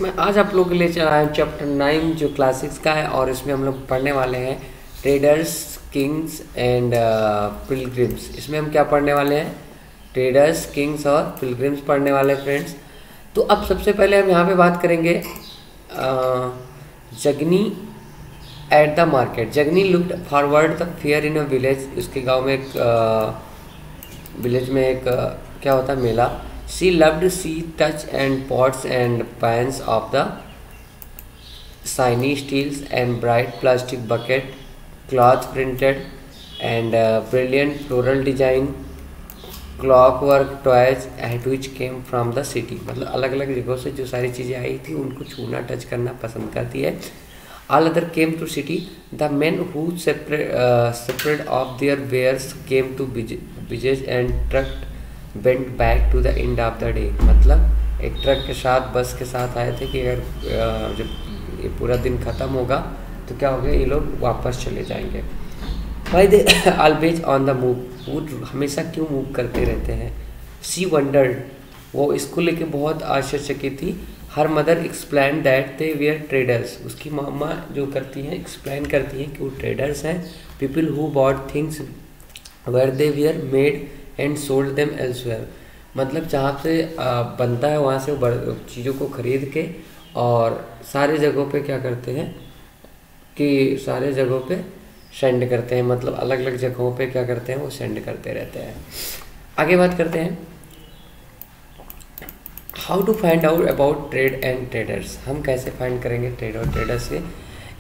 मैं आज आप लोगों के लिए चला है चैप्टर 9 जो क्लासिक्स का है, और इसमें हम लोग पढ़ने वाले हैं ट्रेडर्स, किंग्स एंड पिलग्रिम्स। इसमें हम क्या पढ़ने वाले हैं? ट्रेडर्स, किंग्स और पिलग्रिम्स पढ़ने वाले हैं फ्रेंड्स। तो अब सबसे पहले हम यहाँ पे बात करेंगे Jagni at the market. Jagni looked forward the fair in a village. उसके गांव में एक विलेज में एक क्या होता है, मेला। She loved see touch and pots and pans of the shiny steels and bright plastic bucket, cloth printed and brilliant floral design, clockwork toys and which came from the city। मतलब अलग अलग जगहों से जो सारी चीज़ें आई थी उनको छूना टच करना पसंद करती है। All other came to city. The men who separate of their wares came to villages and trucked went back to the end of the day. मतलब एक ट्रक के साथ, बस के साथ आए थे कि अगर जब ये पूरा दिन ख़त्म होगा तो क्या होगा, ये लोग वापस चले जाएंगे। भाई they always on the move. वो हमेशा क्यों मूव करते रहते हैं? सी वंडर्ड, वो इसको लेके बहुत आश्चर्यचकित थी। Her mother explain that they we are traders. उसकी मामा जो करती हैं, एक्सप्लेन करती हैं कि वो ट्रेडर्स हैं। People who bought things where they we are made and sold them elsewhere. मतलब जहाँ से बनता है वहाँ से चीज़ों को खरीद के और सारे जगहों पे क्या करते हैं कि सारे जगहों पे सेंड करते हैं। मतलब अलग अलग जगहों पे क्या करते हैं, वो सेंड करते रहते हैं। आगे बात करते हैं how to find out about trade and traders. हम कैसे फाइंड करेंगे ट्रेड और ट्रेडर्स के?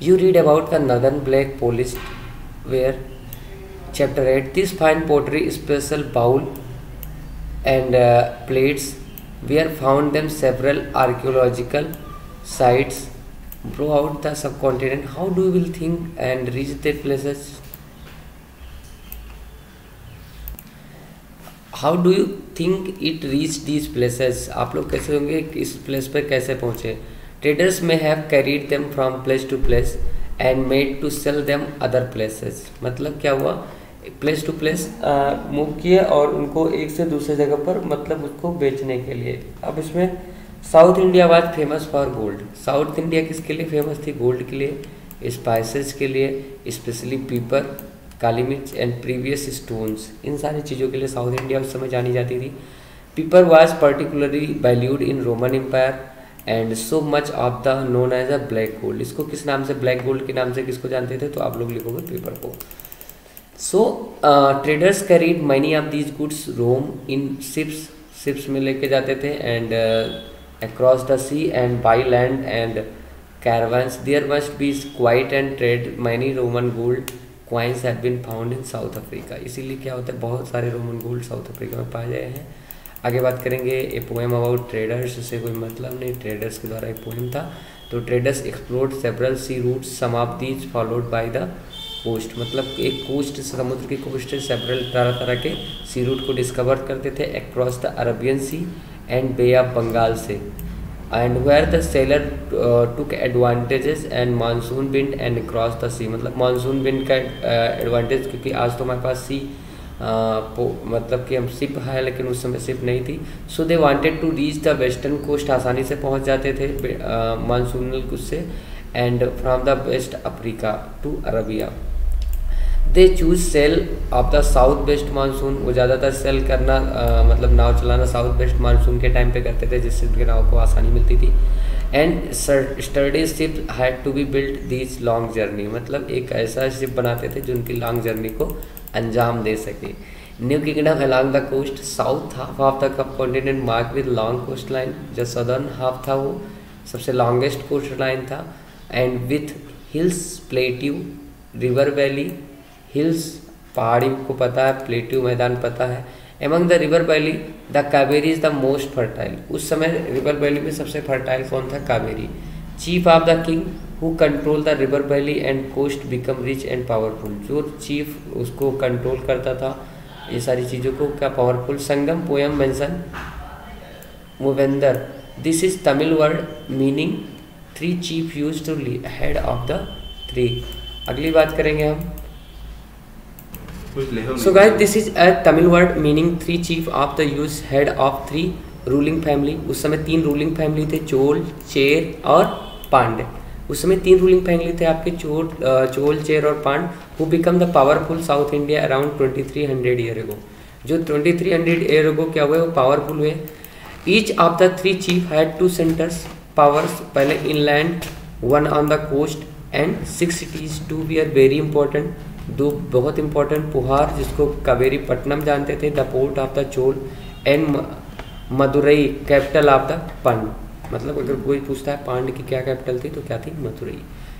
You read about the northern black polished ware Chapter 8. This fine pottery, special bowl and plates, we have found them several archaeological sites throughout the subcontinent. How do you will think and reach the places? How do you think it reached these places? आप लोग कैसे होंगे कि इस place पर कैसे पहुँचे? Traders may have carried them from place to place and made to sell them other places. मतलब क्या हुआ, प्लेस टू प्लेस मूव किए और उनको एक से दूसरे जगह पर मतलब उसको बेचने के लिए। अब इसमें south India was famous for gold. South India किसके लिए फेमस थी? गोल्ड के लिए, स्पाइसेस के लिए, स्पेशली पीपर, काली मिर्च एंड प्रीवियस स्टोन्स। इन सारी चीज़ों के लिए साउथ इंडिया उस समय जानी जाती थी। Pepper was particularly valued in Roman Empire and so much of the known as a black gold. इसको किस नाम से, ब्लैक गोल्ड के नाम से किसको जानते थे? तो आप लोग लिखोगे पेपर को। So traders carried money of these goods Rome in ships में लेके जाते थे and across the sea and by land and caravans. There must be quite and trade money Roman gold coins have been found in South Africa. इसीलिए क्या होता है, बहुत सारे रोमन गोल्ड साउथ अफ्रीका में पाए गए हैं। आगे बात करेंगे ए पोएम अबाउट ट्रेडर्स। इससे कोई मतलब नहीं, ट्रेडर्स के द्वारा एक पोएम था। तो traders explored several sea routes, some of these followed by the coast. मतलब एक कोस्ट, समुद्र की कोस्ट से सेवरल तरह तरह के सी रूट को डिस्कवर करते थे across the Arabian sea and bay of Bengal से। And where the sailor took advantages and monsoon wind and cross the sea. मतलब मानसून विंड का एडवांटेज, क्योंकि आज तो हमारे पास सी मतलब कि हम शिप है, लेकिन उस समय शिप नहीं थी। So they wanted to reach the western coast. आसानी से पहुंच जाते थे मानसूनल उससे। And from the west Africa to Arabia they choose sail of the south west monsoon. वो ज़्यादातर सेल करना मतलब नाव चलाना साउथ वेस्ट मानसून के टाइम पे करते थे, जिससे उनके नाव को आसानी मिलती थी। And sturdy ship had to be built this long journey. मतलब एक ऐसा शिप बनाते थे जो उनकी लॉन्ग जर्नी को अंजाम दे सके। New kingdom along the coast, south half of the continent mark with long coastline. जो सदर्न हाफ था वो सबसे लॉन्गेस्ट कोस्ट लाइन था। And with hills, plateau, river valley. Hills पहाड़ी को पता है, प्लेट्यू मैदान पता है। Among the river valley the Kaveri is the most fertile. उस समय रिवर वैली में सबसे फर्टाइल कौन था? Kaveri. Chief of the king who control the river valley and coast become rich and powerful. जो चीफ उसको कंट्रोल करता था ये सारी चीज़ों को, क्या powerful. Sangam poem mention Muvendar. This is Tamil word meaning three chief use to head of the three. अगली बात करेंगे हम। So guys, this is a Tamil word meaning three chief of the use head of three ruling family, उस समय 3 ruling family थे, चोल, चेर और पांड्य। उस समय 3 रूलिंग फैमिली थे आपके, चोल, चेर और Pandya, who become the powerful south India around 2300 year ago. जो 2300 ईयर एगो क्या हुए, वो पावरफुल हुए। Each of the 3 chief had 2 centres powers, पहले inland, 1 on the coast and 6 cities, 2 we are very important, 2 बहुत इंपॉर्टेंट, पुहार जिसको कावेरी पट्टनम जानते थे, the port of the Chola and Madurai capital of the Pandya. मतलब अगर कोई पूछता है पांड की क्या कैपिटल थी तो क्या थी, Madurai.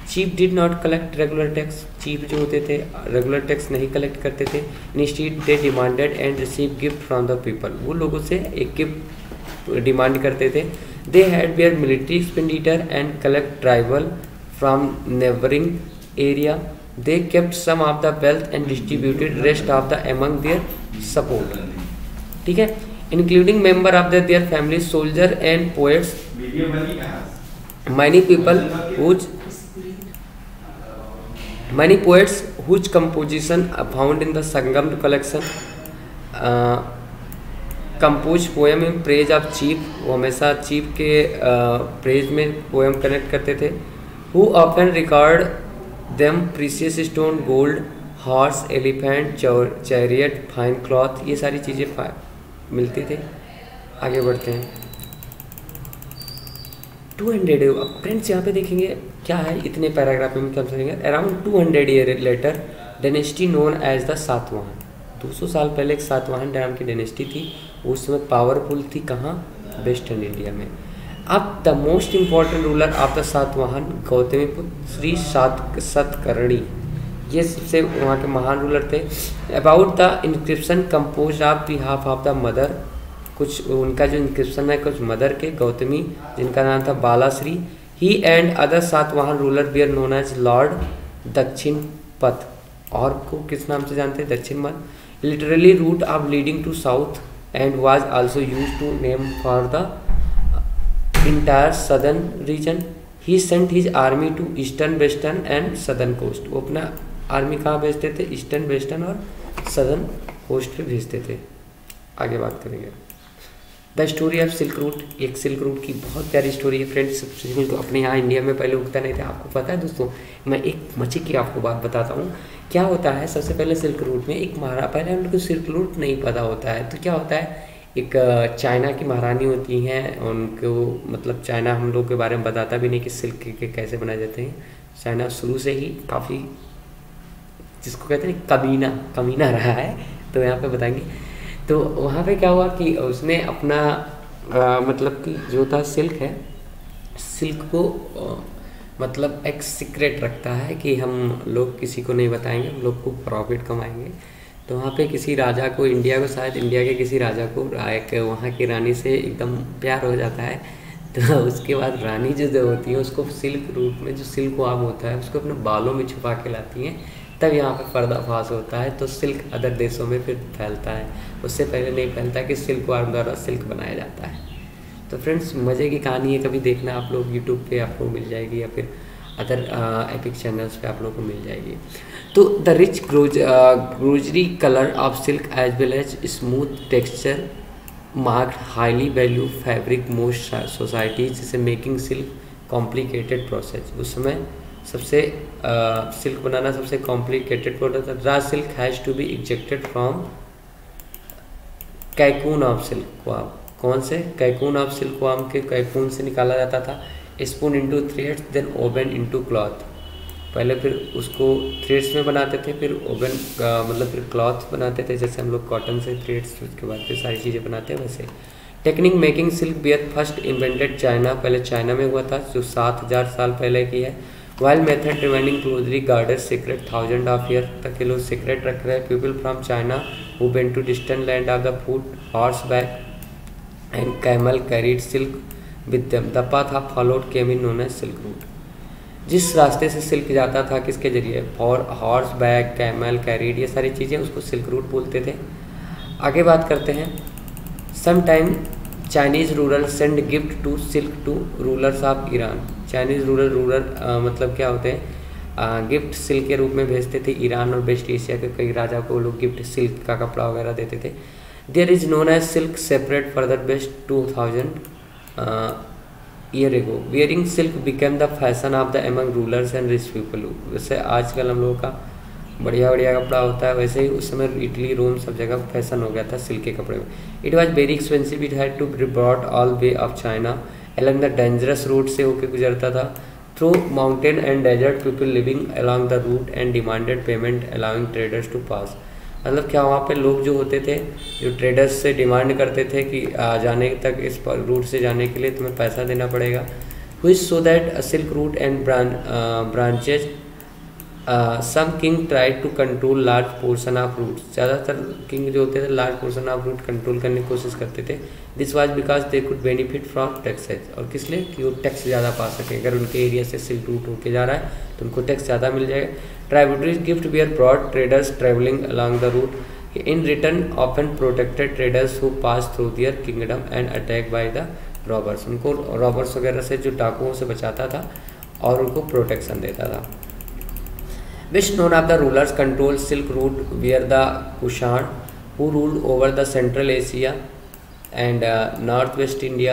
Chief did not collect regular tax, chief जो होते थे रेगुलर टैक्स नहीं कलेक्ट करते थे। Instead they demanded and receive gift from the people, वो लोगों से एक गिफ्ट डिमांड करते थे। They had their military expenditure and collect tribal from neighbouring area. They kept some of the wealth and distributed rest of the among their support, ठीक है, including member of their family, soldier and poets. Many poets whose composition found in the Sangam collection composed poem in praise of chief, वो हमेशा chief के praise में poem connect करते थे। Who often record them precious stone, gold, horse, elephant, chariot, fine cloth, ये सारी चीज़ें मिलती थे। आगे बढ़ते हैं। 200 फ्रेंड्स यहाँ पे देखेंगे क्या है, इतने पैराग्राफ में क्या समझेंगे। Around 200 year later dynasty known as the Satavahana, 200 साल पहले एक सातवाहन नाम की डायनेस्टी थी, उस समय पावरफुल थी कहाँ, वेस्टर्न इंडिया में। अब the most important ruler of the Satavahana Gautamiputra Shri Satakarni, ये सबसे वहाँ के महान रूलर थे। About the inscription compose of behalf of the mother, कुछ उनका जो इंस्क्रिप्शन है कुछ मदर के, गौतमी जिनका नाम था Balashri. He and other Satavahana ruler we are known as lord Dakshinapatha, और को किस नाम से जानते हैं, Dakshinapatha. Literally route of leading to south and was also used to name for the entire southern region. He sent his army to eastern, western and southern coast, वो अपना army कहाँ भेजते थे, ईस्टर्न, वेस्टर्न और southern coast पे भेजते थे। आगे बात करेंगे the story of silk route, एक सिल्क रूट की बहुत प्यारी स्टोरी है फ्रेंड्स। तो अपने यहाँ इंडिया में पहले उगता नहीं था, आपको पता है दोस्तों। मैं एक मजे की आपको बात बताता हूँ, क्या होता है सबसे पहले सिल्क रूट में एक पहले उनको सिल्क रूट नहीं पता होता है, तो क्या होता है, एक चाइना की महारानी होती हैं, उनको मतलब चाइना हम लोग के बारे में बताता भी नहीं कि सिल्क के कैसे बनाए जाते हैं। चाइना शुरू से ही काफ़ी, जिसको कहते हैं कमीना रहा है, तो यहाँ पे बताएंगे। तो वहाँ पे क्या हुआ कि उसने अपना मतलब कि जो था सिल्क है, सिल्क को मतलब एक सीक्रेट रखता है कि हम लोग किसी को नहीं बताएंगे, हम लोग को प्रॉफिट कमाएंगे। तो वहाँ पे किसी राजा को, इंडिया को, शायद इंडिया के किसी राजा को एक वहाँ की रानी से एकदम प्यार हो जाता है। तो उसके बाद रानी जो होती है उसको सिल्क रूट में जो सिल्क वाम होता है उसको अपने बालों में छुपा के लाती हैं, तब यहाँ पे पर्दाफाश होता है। तो सिल्क अदर देशों में फिर फैलता है, उससे पहले नहीं फैलता कि सिल्क वार्म द्वारा सिल्क बनाया जाता है। तो फ्रेंड्स मज़े की कहानी है, कभी देखना आप लोग, यूट्यूब पे आपको मिल जाएगी या फिर अदर एपिक चैनल्स पे आप लोग को मिल जाएगी। तो द रिच ग्रोजरी colour of silk as well as smooth texture marked highly value fabric most societies, जिसे मेकिंग सिल्क कॉम्प्लिकेटेड प्रोसेस। उस समय सबसे सिल्क बनाना सबसे कॉम्प्लिकेटेड प्रोसेस था। Raw silk has to be ejected from cocoon of silk worm, कौन से, कैकून of silk वाम के कैकून से निकाला जाता था। Spun into threads then woven into cloth, पहले फिर उसको थ्रेड्स में बनाते थे, फिर ओवन मतलब फिर क्लॉथ बनाते थे, जैसे हम लोग कॉटन से थ्रेड्स, उसके बाद फिर सारी चीज़ें बनाते हैं वैसे। Technique making silk were first invented China, पहले चाइना में हुआ था जो 7000 साल पहले की है। While method remaining closely guarded secret 1000 of year तक के लोग सीक्रेट रख रहे हैं। People from China who went to distant land of the foot horseback and camel carried silk with them, the path of followed came in known as silk route. जिस रास्ते से silk जाता था किसके जरिए, for horse back, camel carried, ये सारी चीज़ें उसको सिल्क रूट बोलते थे। आगे बात करते हैं। Some time Chinese ruler send gift to silk to rulers of Iran, Chinese ruler मतलब क्या होते हैं, गिफ्ट सिल्क के रूप में भेजते थे ईरान और वेस्ट एशिया के कई राजा को लोग गिफ्ट सिल्क का कपड़ा वगैरह देते थे। There is known as silk separate further west 2000 year ago. Wearing silk became the fashion of the among rulers and rich people. वैसे आजकल हम लोगों का बढ़िया बढ़िया कपड़ा होता है, वैसे ही उस समय इटली रोम सब जगह फैशन हो गया था सिल्क के कपड़े में। It was very expensive, it had to be brought all way of China along the dangerous route से होकर गुजरता था through mountain and desert. People living along the route and demanded payment allowing traders to pass. मतलब क्या वहाँ पे लोग जो होते थे, जो ट्रेडर्स से डिमांड करते थे कि जाने तक इस रूट से जाने के लिए तुम्हें पैसा देना पड़ेगा। which so that a silk route and branches some king tried to control large portion of routes। ज़्यादातर किंग जो होते थे large portion of route control करने की कोशिश करते थे। This was because they could benefit from taxes. और किस लिए कि वो टैक्स ज़्यादा पा सकें। अगर उनके एरिया से सिल्क रूट होके जा रहा है तो उनको टैक्स ज़्यादा मिल जाएगा। Tributaries gift were brought traders travelling along the route in return often protected traders who pass through their kingdom and attack by the robbers. उनको रॉबर्स वगैरह से, जो डाकुओं से बचाता था और उनको प्रोटेक्शन देता था। Which none of the rulers controlled Silk Route were the Kushan, who ruled over the Central Asia and Northwest India.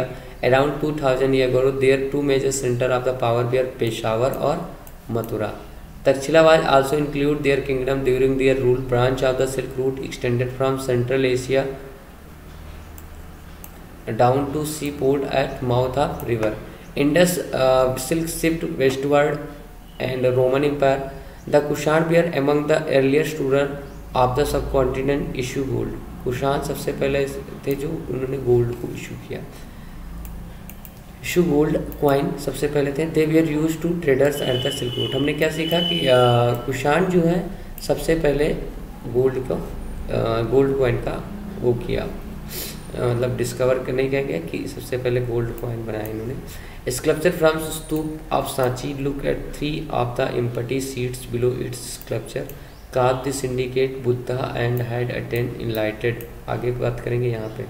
Around 2000 years ago, their two major centers of the power were Peshawar or Mathura. Takshila was also included their kingdom during their rule. Branch of the Silk Route extended from Central Asia down to seaport at mouth of river. Indus silk shipped westward and Roman Empire. The Kushan were among the earliest ruler of the subcontinent issue gold. Kushan सबसे पहले थे जो उन्होंने gold को issue किया। Issue gold coin सबसे पहले थे। They were use to traders at the silk route. हमने क्या सीखा कि कुशान जो है सबसे पहले गोल्ड कॉइन का वो किया, मतलब डिस्कवर करने क्या गया कि सबसे पहले गोल्ड कॉइन बनाया इन्होंने। Sculpture from stupa of Sanchi. Look at 3 of the empty seats below its sculpture. Carved this indicate Buddha and had attained enlightened। आगे बात करेंगे यहाँ पे,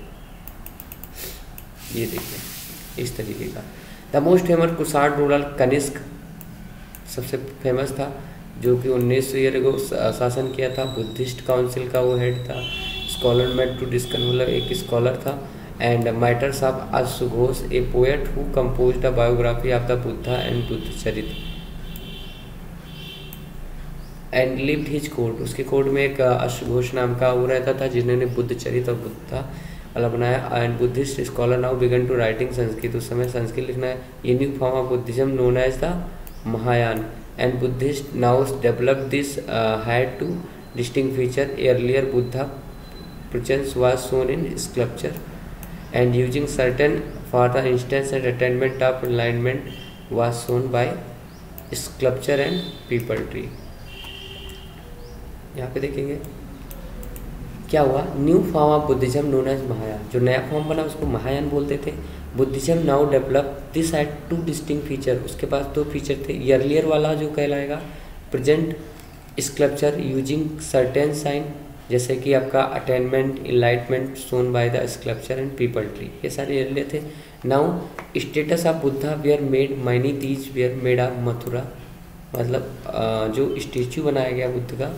ये देखिए इस तरीके का। The most famous Kushan ruler Kanishka सबसे फेमस था, जो कि 1900 ईयर को शासन किया था। बुद्धिस्ट काउंसिल का वो हेड था। स्कॉलर मेड टू डिस्कन, मतलब एक स्कॉलर था। And matters of Ashughosh, a poet who composed a biography of the Buddha and Buddhacharita and lived his court। उसके कोर्ट में एक अश्वघोष नाम का वो रहता था जिन्होंने बुद्धचरित और बुद्धा वाला बनाया। And Buddhist scholar now began to writing Sanskrit. उस समय संस्कृत लिखना है। ये new form of Buddhism known as the Mahayana and Buddhist now develop this had two distinct feature. Earlier Buddha presence was shown in sculpture and using certain, for the instance and attainment of enlightenment was shown by sculpture and people tree। यहाँ पे देखेंगे क्या हुआ। New form of Buddhism known as Mahayana, जो नया form बना उसको महायान बोलते थे। Buddhism now develop this had 2 distinct feature. उसके पास 2 फीचर थे। अर्लियर वाला जो कहलाएगा present sculpture using certain sign, जैसे कि आपका attainment, enlightenment shown by the sculpture and peepal tree, ये सारे एरिया थे। Now statues of Buddha were made many these were made of Mathura. मतलब जो स्टेचू बनाया गया बुद्ध का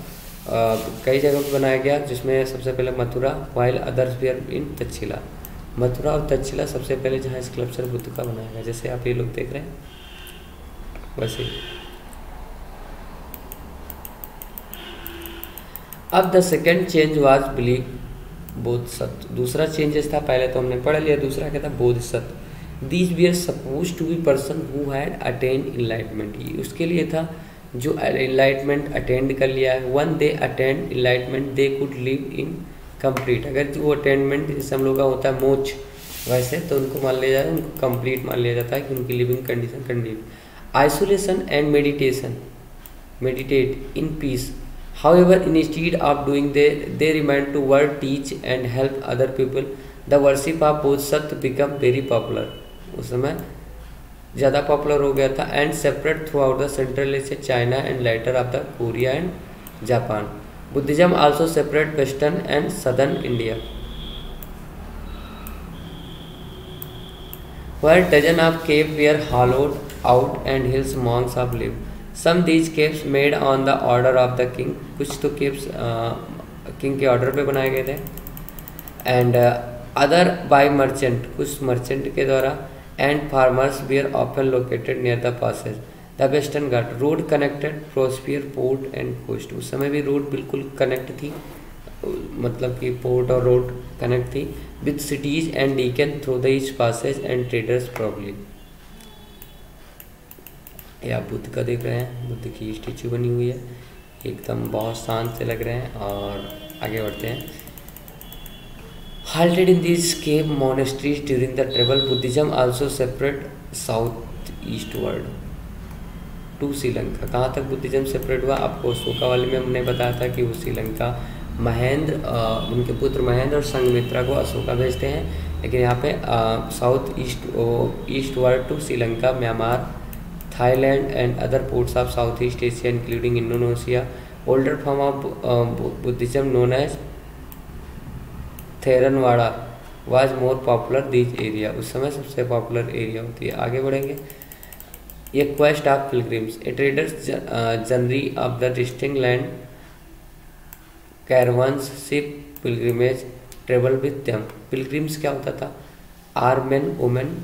कई जगह पर बनाया गया, जिसमें सबसे पहले मथुरा, वाइल अदर्स वेयर इन तक्षशिला। मथुरा और तक्षशिला सबसे पहले जहाँ स्कल्पचर बुद्ध का बनाया गया, जैसे आप ये लोग देख रहे हैं वैसे ही। अब the second change was believe Bodhisattva. दूसरा चेंजेस था, पहले तो हमने पढ़ लिया, दूसरा क्या था bodhisattva. These were suppose to be person who had attain enlightenment. ये उसके लिए था जो इनलाइटमेंट अटेंड कर लिया है। One they attend enlightenment they could live in complete. अगर वो अटेनमेंट जैसे हम लोग का होता है मोक्ष, वैसे तो उनको मान लिया जाता है, उनको कंप्लीट मान लिया जाता है कि उनकी living condition condition. Isolation and meditation, meditate in peace. However, instead of doing they remained to work, teach and help other people. The worship of Bodhisattva became very popular। उस समय ज़्यादा पॉपुलर हो गया था। And separate throughout the central Asia, China and later of the Korea and Japan. Buddhism also separate western and southern India. Where dozens of caves were hollowed out and hills monks have lived। Some these caves made on the order of the king। कुछ तो caves king के order पे बनाए गए थे। And other by merchant, कुछ merchant के द्वारा, and farmers were often located near the passes. The western Ghat road connected prosperous port and coast, उस समय भी रोड बिल्कुल कनेक्ट थी, मतलब कि पोर्ट और रोड कनेक्ट थी with cities and Deccan through the each passes and traders probably. ये आप बुद्ध का देख रहे हैं, बुद्ध की स्टेचू बनी हुई है, एकदम बहुत शांत से लग रहे हैं। और आगे बढ़ते हैं। halted in these cave monasteries during the travel, Buddhism also separate south eastward to Sri Lanka. कहाँ तक बुद्धिज्म सेपरेट हुआ? आपको अशोका वाले में हमने बताया था कि वो श्रीलंका महेंद्र, उनके पुत्र महेंद्र और संघमित्रा को अशोका भेजते हैं, लेकिन यहाँ पे south east word to Sri Lanka, Myanmar, Thailand and other ports of south east Asia including Indonesia. Older form of Buddhism known as Theravada was more popular this area, उस समय सबसे पॉपुलर एरिया होती है। आगे बढ़ेंगे। ये quest of pilgrims, a traders journey of the distant land caravans ship pilgrimage travel with them. Pilgrims क्या होता था? Are men women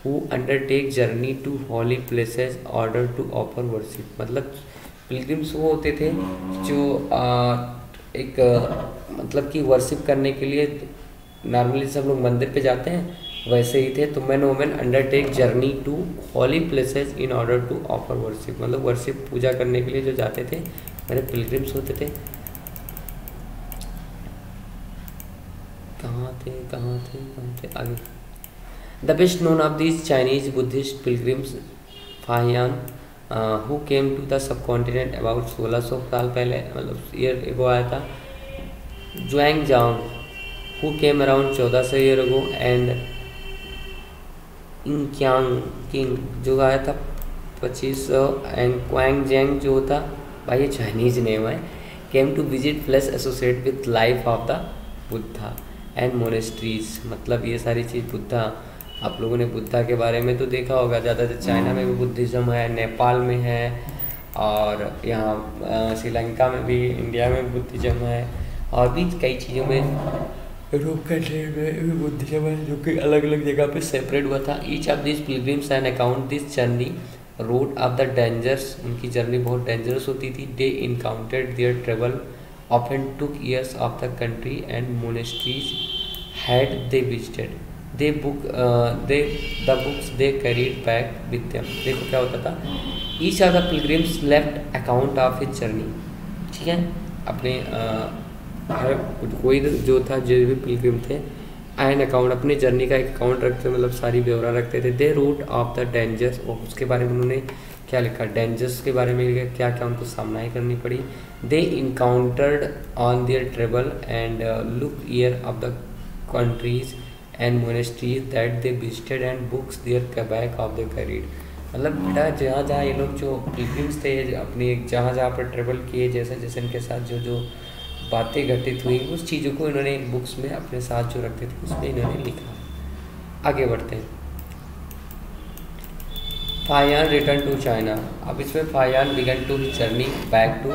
who undertake journey to holy places order to offer worship. मतलब pilgrims वो होते थे जो एक मतलब कि वर्शिप करने के लिए नॉर्मली सब लोग मंदिर पे जाते हैं, वैसे ही थे। तो man women undertake journey to holy places in order to offer worship, मतलब वर्शिप पूजा करने के लिए जो जाते थे मेरे पिलग्रिम्स होते थे। कहाँ थे आगे। The best known of these Chinese Buddhist pilgrims Fa Hian who came to the sub continent about 1600 साल पहले, मतलब ईयर एगो आया था। Xuanzang who came around 1400 year ago, and I-Qing जो आया था 2500, एंड क्वांग जेंग जो था, भाई ये चाइनीज नेम है, came to visit place associate with life of the Buddha and monasteries. मतलब ये सारी चीज़ बुद्धा, आप लोगों ने बुद्धा के बारे में तो देखा होगा, ज़्यादातर चाइना में भी बुद्धिज़्म है, नेपाल में है, और यहाँ श्रीलंका में भी, इंडिया में बुद्धिज़्म है, और भी कई चीज़ों में, यूरोप कंट्री में भी बुद्धिज़्म है, जो कि अलग अलग जगह पे सेपरेट हुआ था। Each of this pilgrims and account this journey road of the dangers, उनकी जर्नी बहुत डेंजरस होती थी। They encountered their travel often took years of the country and monasteries had they visited. The books they carried back with them. देखो क्या होता था, each of the pilgrims left account of his journey, ठीक है, अपने हर कोई जो था, जो भी पिलग्रिम थे, एन अकाउंट, अपने जर्नी का एक अकाउंट रखते, मतलब सारी ब्यौरा रखते थे। दे रूट ऑफ द डेंजर्स, और उसके बारे में उन्होंने क्या लिखा, डेंजर्स के बारे में लिखा, क्या क्या उनको सामना ही करनी पड़ी। They encountered on their travel and look year of the countries and monasteries that they visited and books there back of the carried. मतलब बेटा जहाँ जहाँ ये लोग जो पिलग्रिम्स थे, अपनी जहाँ जहाँ पर ट्रेवल किए, जैसे जैसे इनके साथ जो जो बातें घटित हुई, उस चीज़ों को इन्होंने बुक्स में अपने साथ जो रखते थे उसमें इन्होंने लिखा। आगे बढ़ते हैं। Fahiyan return to China. अब इसमें Fahiyan began to his journey back to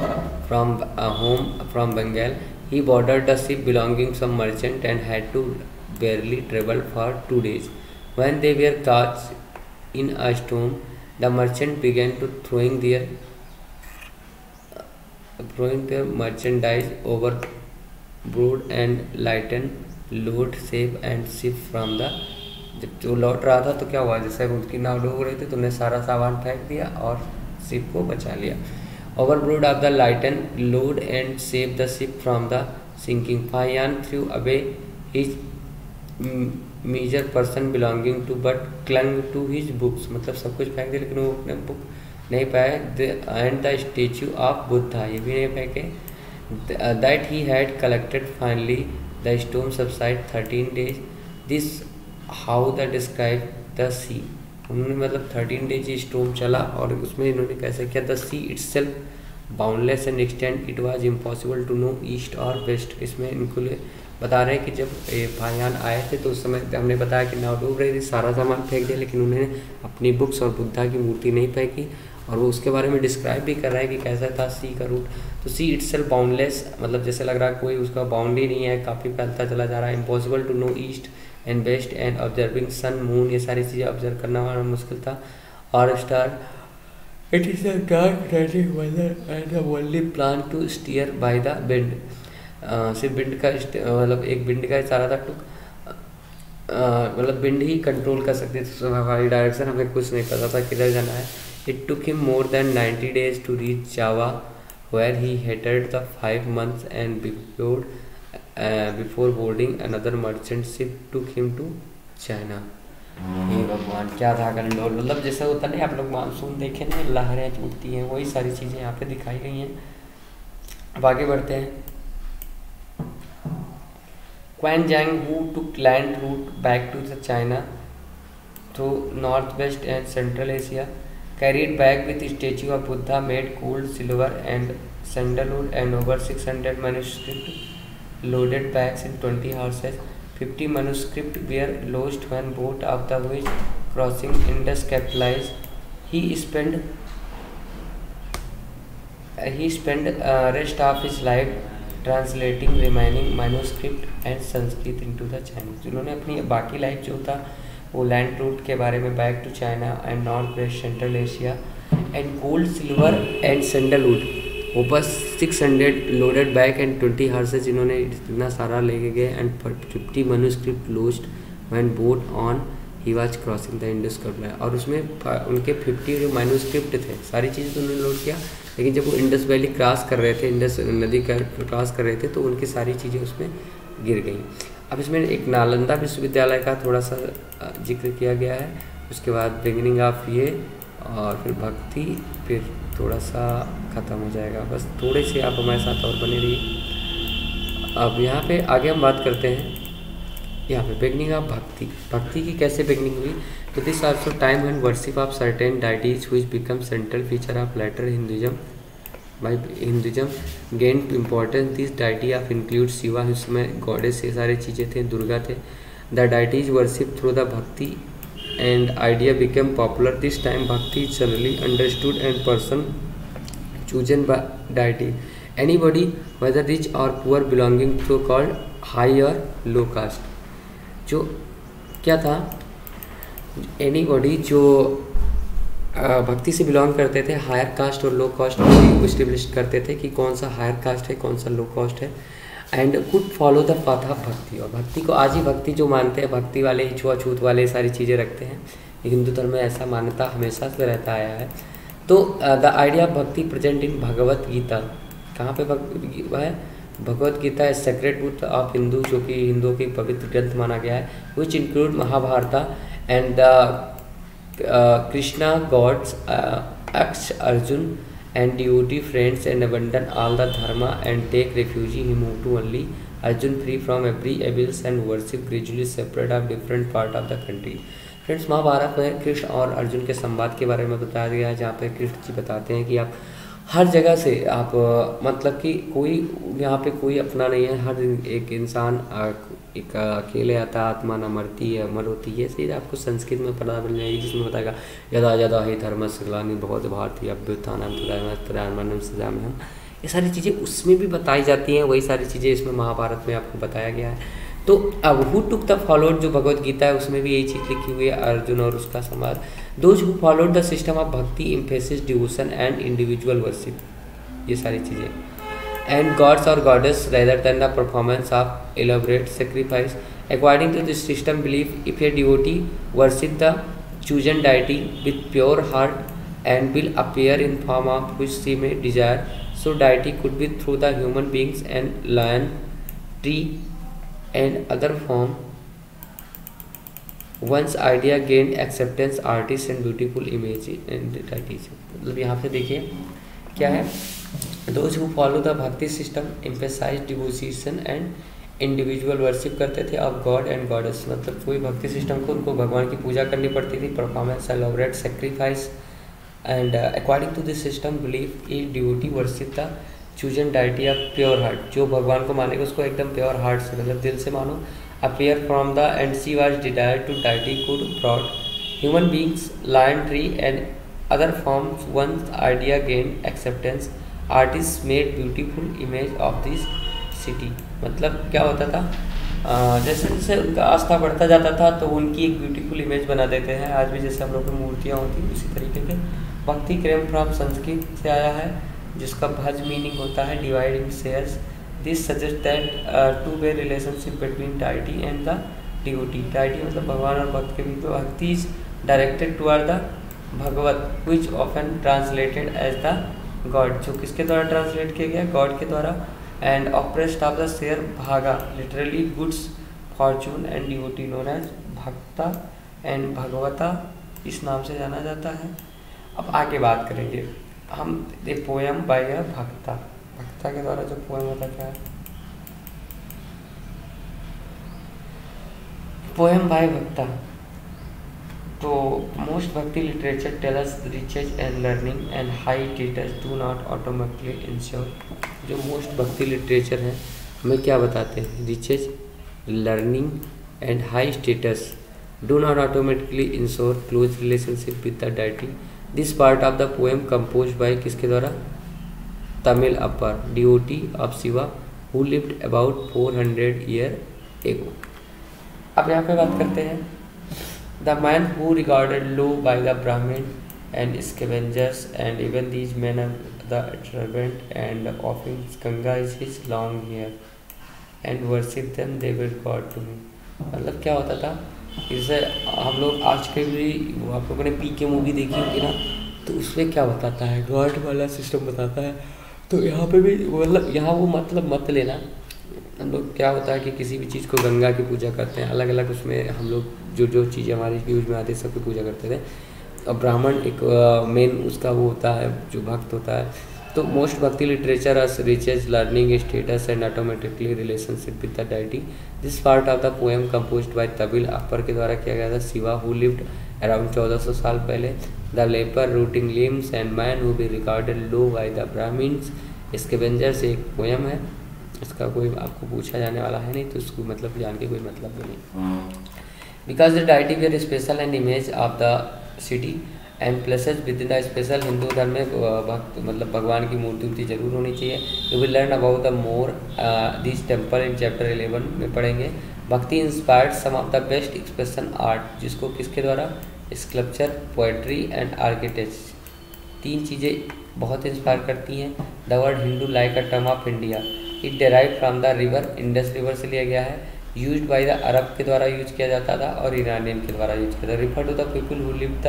from home from Bengal. He boarded the ship belonging some merchant and had to barely travel for 2 days. When they were caught in a storm, the merchant began to throwing their merchandise overboard and lighten load, save and ship from the। जब जो लौट रहा था तो क्या हुआ, जैसे उनकी नाव डूब रही थी तो उन्हें सारा सामान फेंक दिया और शिप को बचा लिया। Overboard of the lighten load and save the ship from the sinking. Fahiyan threw away his major person belonging to but clung to his books, मतलब सब कुछ फेंक दिया लेकिन वो अपने बुक नहीं पाए। And the statue of Buddha, ये भी नहीं फेंके। That he had collected finally the storm subside 13 days। This how the describe the sea, उन्होंने मतलब 13 days स्टोम चला और उसमें इन्होंने कैसे किया। The sea itself boundless and extend, it was impossible to know east और वेस्ट। इसमें इनको बता रहे हैं कि जब फाहियान आए थे तो उस समय हमने बताया कि नाव डूब रही थी, सारा सामान फेंक दिया लेकिन उन्होंने अपनी बुक्स और बुद्धा की मूर्ति नहीं फेंकी। और वो उसके बारे में डिस्क्राइब भी कर रहा है कि कैसा था सी का रूट। तो सी इट्सेल्फ बाउंडलेस, मतलब जैसे लग रहा है कोई उसका बाउंड ही नहीं है, काफ़ी फैलता चला जा रहा है। Impossible to know east and west and observing sun moon, ये सारी चीज़ें ऑब्जर्व करना हमारा मुश्किल था। और star it is a dark raining weather and the only plan to steer by the wind. सिर्फ विंड का मतलब एक विंड का इशारा था, मतलब विंड ही कंट्रोल कर सकते थे हमारी डायरेक्शन, हमें कुछ नहीं पता था किधर जाना है। It took him more than 90 days to reach Java where he headed the 5 months and before boarding another merchant ship took him to China. हे भगवान, क्या था गंडोल, मतलब जैसा होता नहीं, आप लोग मानसून देखें ना, लहरें उठती हैं, वही सारी चीज़ें यहाँ पे दिखाई गई हैं। अब आगे बढ़ते हैं। Quan Jiang, who took land route back to the China through northwest and central Asia, carried back with statue of Buddha made gold, silver and sandalwood and over 600 manuscript loaded bags in 20 horses. 50 manuscript were lost when boat of the which crossing Indus capsized. He spent rest of his life translating remaining manuscript and Sanskrit into the Chinese. उन्होंने अपनी बाकी life जो था वो land route के बारे में, back to China and north west central Asia and gold, silver and sandalwood, वो बस 600 लोडेड बैग एंड 20 हॉर्सेज इन्होंने इतना सारा लेके गए and 50 manuscript lost when boat on he was crossing the Indus capital. और उसमें उनके 50 जो मैन्यूस्क्रिप्ट थे, सारी चीज़ें तो उन्होंने लोड किया, लेकिन जब वो इंडस वैली क्रॉस कर रहे थे, इंडस नदी का क्रॉस कर रहे थे, तो उनकी सारी चीज़ें उसमें गिर गई। अब इसमें एक नालंदा विश्वविद्यालय का थोड़ा सा जिक्र किया गया है, उसके बाद बिगिनिंग ऑफ ये, और फिर भक्ति, फिर थोड़ा सा ख़त्म हो जाएगा। बस थोड़े से आप हमारे साथ और बने रहिए। अब यहाँ पे आगे हम बात करते हैं, यहाँ पे बिगनिंग ऑफ भक्ति। भक्ति की कैसे बिगनिंग हुई? तो this also time and worship of certain deities which become central feature of later Hinduism. By Hinduism gain to importance this deity of include Shiva, उसमें गॉडेस ये सारी चीज़ें थे, दुर्गा थे। The deities worship through the bhakti and idea become popular. This time bhakti is generally understood and person chosen by deity, anybody whether rich or poor belonging to called high or low caste। जो क्या था, anybody जो भक्ति से belong करते थे, higher cast और लो cast को इस्टेब्लिश करते थे कि कौन सा हायर कास्ट है, कौन सा लो कास्ट है, and could follow the path of भक्ति। और भक्ति को आज ही भक्ति जो मानते हैं, भक्ति वाले ही छुआछूत वाले सारी चीज़ें रखते हैं, हिंदू धर्म में ऐसा मान्यता हमेशा से रहता आया है। तो द आइडिया ऑफ भक्ति प्रेजेंट इन भगवत गीता, कहाँ पे वह है? भगवत गीता है सेक्रेट बुक ऑफ हिंदू, जो कि हिंदुओं की पवित्र ग्रंथ माना गया है, which include Mahabharata and the Krishna gods asks Arjun and duty friends and abandon all the dharma and take refugee he move to only Arjun free from every evils and worship gradually separate of different part of the country. Friends, Mahabharat में कृष्ण और अर्जुन के संवाद के बारे में बताया गया है, जहाँ पे कृष्ण जी बताते हैं कि आप हर जगह से आप मतलब कि कोई यहाँ पे कोई अपना नहीं है, हर एक इंसान एक अकेले आता, आत्मा न मरती है अमर होती है। सीधे आपको संस्कृत में पढ़ा मिल जाएगी, जिसमें बताएगा यदा यदा ही धर्मस्य ग्लानि भवति भारती अभ्युत्थानं तदानीं सृजाम्यहम् हम, ये सारी चीज़ें उसमें भी बताई जाती हैं, वही सारी चीज़ें इसमें महाभारत में आपको बताया गया है। तो अब हु टुक द फॉलोड, जो भगवत गीता है उसमें भी यही चीज़ लिखी हुई है, अर्जुन और उसका संवाद। Those who followed the system of bhakti emphasis devotion and individual worship, ये सारी चीज़ें, एंड गॉड्स और goddess rather than the performance of elaborate sacrifice. According to this system believe if a devotee worship the chosen deity with pure heart and will appear in form of which she may desire, so deity could be through the human beings and lion, tree and other form। once idea gained acceptance, artists and beautiful image and deities। मतलब यहाँ पे देखिए क्या है, those who follow the bhakti system emphasize devotion and individual worship करते थे of God and goddess। मतलब कोई भक्ति सिस्टम को उनको भगवान की पूजा करनी पड़ती थी, performance elaborate sacrifice and according to this system belief a devotee worship the chosen deity of pure heart, जो भगवान को मानेगा उसको एकदम प्योर हार्ट से, मतलब दिल से मानो। Appear from the and sea was desire to deity could brought human beings lion tree and other forms once idea gained acceptance, artists made beautiful image of this city। मतलब क्या होता था, जैसे जैसे उनका आस्था बढ़ता जाता था तो उनकी एक ब्यूटीफुल इमेज बना देते हैं। आज भी जैसे हम लोग की मूर्तियाँ होती हैं उसी तरीके के। भक्ति क्रम फ्रॉम संस्कृत से आया है जिसका भज मीनिंग होता है divide in shares. This suggest that two way relationship between deity and the devotee. Deity मतलब भगवान और भक्त के बीच में। Bhakti is directed toward the Bhagavat which often translated as the god, जो किसके द्वारा ट्रांसलेट किया गया, गॉड के द्वारा। एंड ऑपरेस्ट of the share bhaga literally goods fortune and devotee known as bhakta and Bhagavata, इस नाम से जाना जाता है। अब आगे बात करेंगे हम ए पोएम बाय अ भक्ता। भक्ता के द्वारा जो पोएम होता क्या है, पोएम बाय भक्ता। तो most bhakti literature tell us riches and learning and high status do not automatically insure. जो मोस्ट भक्ति लिटरेचर है हमें क्या बताते हैं, riches, learning and high status do not automatically insure close relationship with the deity. This part of the poem compose by किसके द्वारा, Tamil Appar devotee of Shiva who lived about 400 year ago. अब यहाँ पे बात करते हैं the man who regarded low by the Brahman and scavengers and even these man are the servant and offering Ganga is his long hair and worship them they were God to me। मतलब क्या होता था, जैसे हम लोग आज के भी, आप लोगों ने पीके मूवी देखी होगी ना, तो उसमें क्या बताता है, गॉड वाला सिस्टम बताता है। तो यहाँ पे भी मतलब यहाँ वो मतलब मत लेना, हम लोग क्या होता है कि किसी भी चीज़ को गंगा की पूजा करते हैं, अलग अलग उसमें हम लोग जो जो चीज़ें हमारे यूज में आती है सबकी पूजा करते थे। और ब्राह्मण एक मेन उसका वो होता है जो भक्त होता है। तो most bhakti literature us riches learning status and automatically relationship with the deity. This part of the poem composed by Tamil Appar के द्वारा किया गया था। शिवा हु लिव्ड अराउंड 1400 साल पहले। The leper rotting limbs and man who be regarded low by the Brahmins. Scavenger से एक poem है, इसका कोई आपको पूछा जाने वाला है नहीं तो उसको मतलब जान के कोई मतलब भी नहीं। Because the deity were special and image of the city and places with the special. Hindu धर्म में भक्त मतलब भगवान की मूर्ति उनकी जरूर होनी चाहिए। You will learn about the more this temple in chapter 11 में पढ़ेंगे। Bhakti inspired some of the best expression art, जिसको किसके द्वारा, स्कल्पचर, पोएट्री एंड आर्किटेक्चर। तीन चीज़ें बहुत इंस्पायर करती हैं। The word Hindu like a term of India, it derive from the river, Indus river से लिया गया है। यूज्ड बाय द अरब के द्वारा यूज किया जाता था और ईरानियन के द्वारा यूज किया था। Refer to the people who live the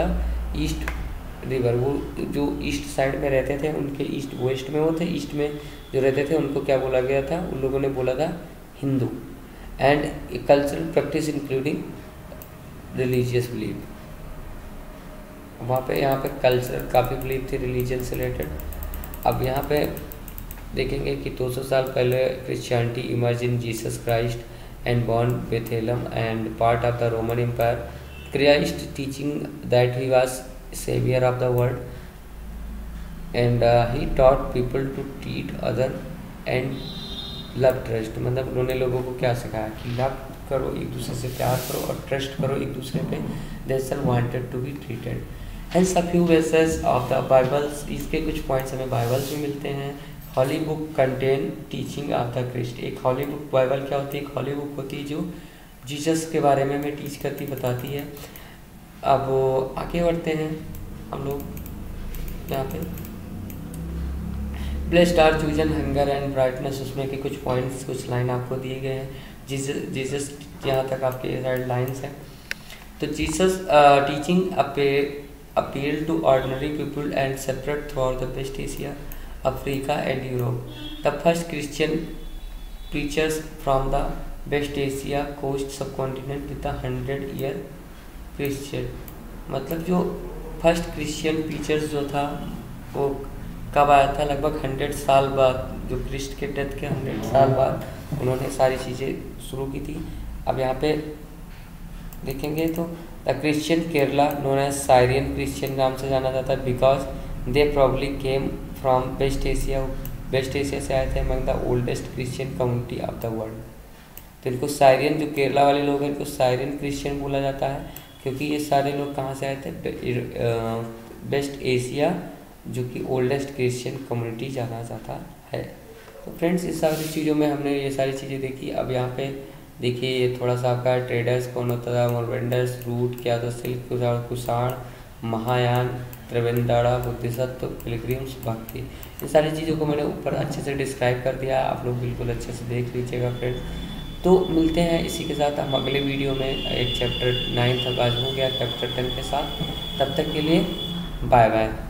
east river, वो जो ईस्ट साइड में रहते थे उनके ईस्ट वेस्ट में वो थे, ईस्ट में जो रहते थे उनको क्या बोला गया था, उन लोगों ने बोला था Hindu. And cultural practice including religious belief, वहाँ पे यहाँ पे कल्चरल काफ़ी बिलीव थे रिलीजन से रिलेटेड। अब यहाँ पे देखेंगे कि 200 साल पहले Christianity emerge in Jesus Christ and born Bethlehem and part of the Roman empire. Christ teaching that he was savior of the world and he taught people to treat other and love trust। मतलब उन्होंने लोगों को क्या सिखाया कि love करो, एक दूसरे से प्यार करो और ट्रस्ट करो एक दूसरे पे। they shall wanted to be treated। hence a few verses of the Bibles, इसके कुछ पॉइंट्स हमें बाइबल्स में मिलते हैं। Holy book contain teaching of the Christ. एक हॉली बुक बाइबल क्या होती है, एक हॉली बुक होती है जो जीसस के बारे में हमें टीच करती बताती है। अब आगे बढ़ते हैं हम लोग यहाँ पे। Blessed are chosen hunger and brightness, उसमें के कुछ पॉइंट्स कुछ लाइन आपको दिए गए हैं। जीसस यहाँ तक आपके साइड लाइन्स हैं। तो Jesus teaching appeal to ordinary people and separate throughout the West Asia, Africa and Europe. The first Christian preachers from the West Asia coast subcontinent with 100 year Christian. मतलब जो first Christian preachers जो था वो कब आया था, लगभग 100 साल बाद, जो क्रिस्ट के डेथ के 100 साल बाद उन्होंने सारी चीज़ें शुरू की थी। अब यहाँ पे देखेंगे तो the Christian Kerala known as Syrian Christian नाम से जाना जाता है because they probably came from west Asia. West Asia से आए थे among the oldest Christian community of the world. तो इनको साइरियन, जो केरला वाले लोग हैं इनको साइरियन क्रिश्चियन बोला जाता है क्योंकि ये सारे लोग कहाँ से आए थे, वेस्ट एशिया, जो कि ओल्डेस्ट क्रिश्चियन कम्युनिटी जाना जाता है। तो फ्रेंड्स, इस सारी चीज़ों में हमने ये सारी चीज़ें देखी। अब यहाँ पे देखिए, ये थोड़ा सा आपका ट्रेडर्स कौन होता था, मोरवेंडर्स, रूट क्या होता, सिल्क, कुषाण, महायान, त्रिवेंद्रा, बुद्धिसत्व, पिलग्रिम्स, भक्ति, इन सारी चीज़ों को मैंने ऊपर अच्छे से डिस्क्राइब कर दिया। आप लोग बिल्कुल अच्छे से देख लीजिएगा फ्रेंड्स। तो मिलते हैं इसी के साथ हम अगले वीडियो में। एक चैप्टर 9 तक आज हो गया, चैप्टर 10 के साथ। तब तक के लिए बाय बाय।